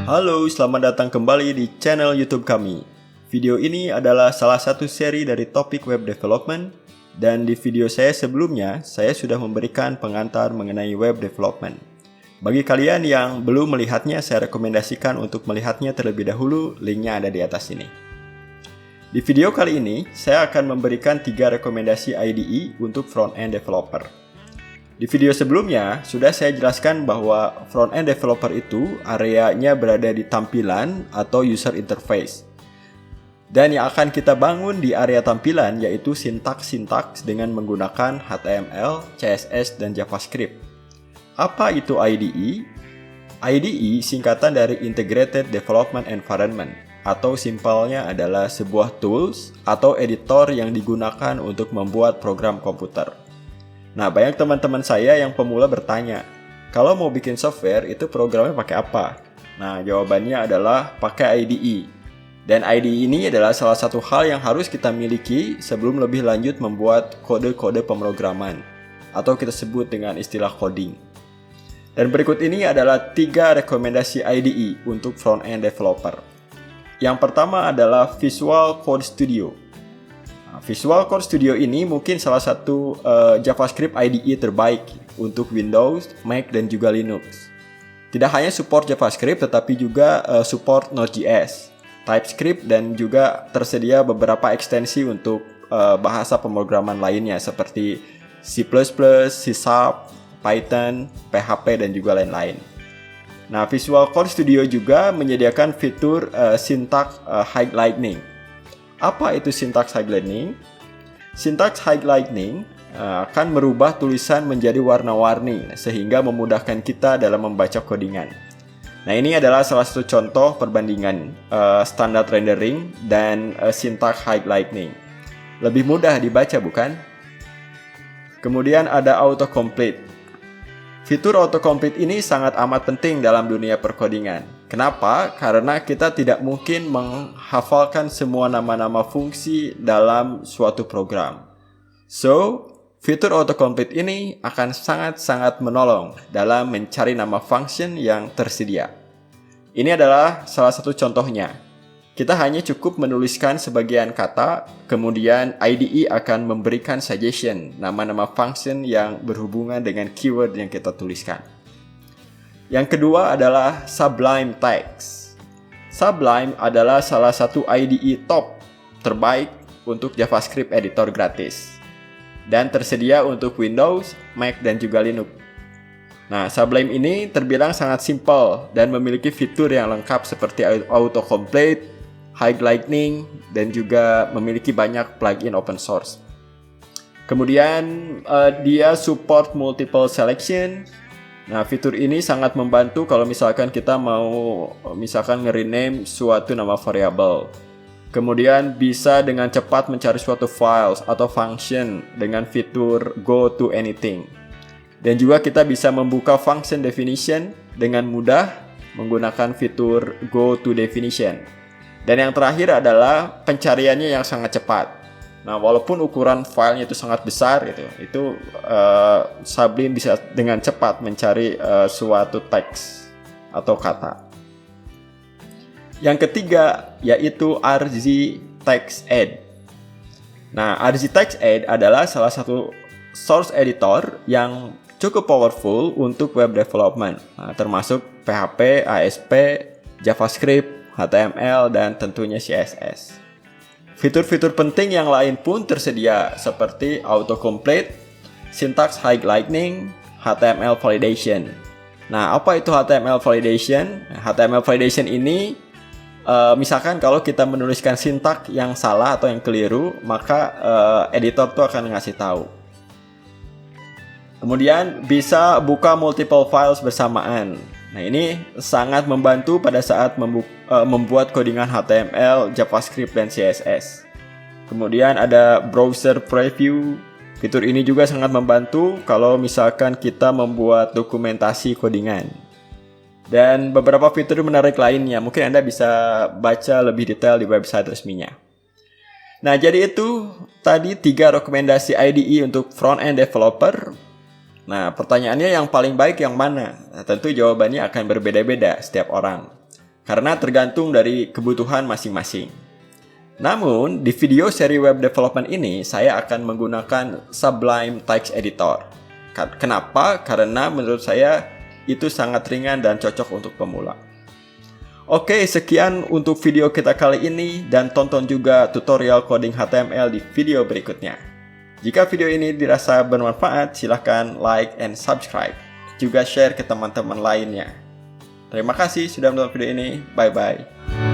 Halo, selamat datang kembali di channel YouTube kami. Video ini adalah salah satu seri dari topik web development, dan di video saya sebelumnya, saya sudah memberikan pengantar mengenai web development. Bagi kalian yang belum melihatnya, saya rekomendasikan untuk melihatnya terlebih dahulu, linknya ada di atas ini. Di video kali ini, saya akan memberikan 3 rekomendasi IDE untuk front-end developer. Di video sebelumnya, sudah saya jelaskan bahwa front-end developer itu areanya berada di tampilan atau user interface. Dan yang akan kita bangun di area tampilan yaitu sintaks-sintaks dengan menggunakan HTML, CSS, dan JavaScript. Apa itu IDE? IDE singkatan dari Integrated Development Environment, atau simpelnya adalah sebuah tools atau editor yang digunakan untuk membuat program komputer. Nah, banyak teman-teman saya yang pemula bertanya, kalau mau bikin software itu programnya pakai apa? Nah, jawabannya adalah pakai IDE. Dan IDE ini adalah salah satu hal yang harus kita miliki sebelum lebih lanjut membuat kode-kode pemrograman, atau kita sebut dengan istilah coding. Dan berikut ini adalah 3 rekomendasi IDE untuk front-end developer. Yang pertama adalah Visual Code Studio. Visual Code Studio ini mungkin salah satu JavaScript IDE terbaik untuk Windows, Mac, dan juga Linux. Tidak hanya support JavaScript, tetapi juga support Node.js, TypeScript, dan juga tersedia beberapa ekstensi untuk bahasa pemrograman lainnya seperti C++, C#, Python, PHP, dan juga lain-lain. Nah, Visual Code Studio juga menyediakan fitur syntax highlighting. Apa itu syntax highlighting? Syntax highlighting akan merubah tulisan menjadi warna-warni sehingga memudahkan kita dalam membaca codingan. Nah, ini adalah salah satu contoh perbandingan standar rendering dan syntax highlighting. Lebih mudah dibaca, bukan? Kemudian ada autocomplete. Fitur autocomplete ini sangat amat penting dalam dunia perkodingan. Kenapa? Karena kita tidak mungkin menghafalkan semua nama-nama fungsi dalam suatu program. So, fitur autocomplete ini akan sangat-sangat menolong dalam mencari nama function yang tersedia. Ini adalah salah satu contohnya. Kita hanya cukup menuliskan sebagian kata, kemudian IDE akan memberikan suggestion nama-nama function yang berhubungan dengan keyword yang kita tuliskan. Yang kedua adalah Sublime Text. Sublime adalah salah satu IDE top terbaik untuk JavaScript editor gratis dan tersedia untuk Windows, Mac, dan juga Linux. Nah, Sublime ini terbilang sangat simpel dan memiliki fitur yang lengkap seperti autocomplete, highlighting, dan juga memiliki banyak plugin open source. Kemudian dia support multiple selection. Nah, fitur ini sangat membantu kalau misalkan kita mau nge-rename suatu nama variabel. Kemudian bisa dengan cepat mencari suatu files atau function dengan fitur go to anything. Dan juga kita bisa membuka function definition dengan mudah menggunakan fitur go to definition. Dan yang terakhir adalah pencariannya yang sangat cepat. Nah, walaupun ukuran filenya itu sangat besar, itu Sublime bisa dengan cepat mencari suatu teks atau kata. Yang ketiga yaitu RZTextEd. Nah, RZTextEd adalah salah satu source editor yang cukup powerful untuk web development, termasuk PHP, ASP, JavaScript, HTML, dan tentunya CSS. Fitur-fitur penting yang lain pun tersedia seperti autocomplete, syntax highlighting, HTML validation. Nah, apa itu HTML validation? HTML validation ini misalkan kalau kita menuliskan sintaks yang salah atau yang keliru, maka editor tuh akan ngasih tahu. Kemudian bisa buka multiple files bersamaan. Nah, ini sangat membantu pada saat membuat codingan HTML, JavaScript, dan CSS. Kemudian ada browser preview. Fitur ini juga sangat membantu kalau misalkan kita membuat dokumentasi codingan. Dan beberapa fitur menarik lainnya, mungkin Anda bisa baca lebih detail di website resminya. Nah, jadi itu tadi 3 rekomendasi IDE untuk front-end developer. Nah, pertanyaannya yang paling baik yang mana? Nah, tentu jawabannya akan berbeda-beda setiap orang. karena tergantung dari kebutuhan masing-masing. Namun, di video seri web development ini, saya akan menggunakan Sublime Text Editor. Kenapa? Karena menurut saya itu sangat ringan dan cocok untuk pemula. Oke, sekian untuk video kita kali ini, dan tonton juga tutorial coding HTML di video berikutnya. Jika video ini dirasa bermanfaat, silahkan like and subscribe. Juga share ke teman-teman lainnya. Terima kasih sudah menonton video ini. Bye-bye.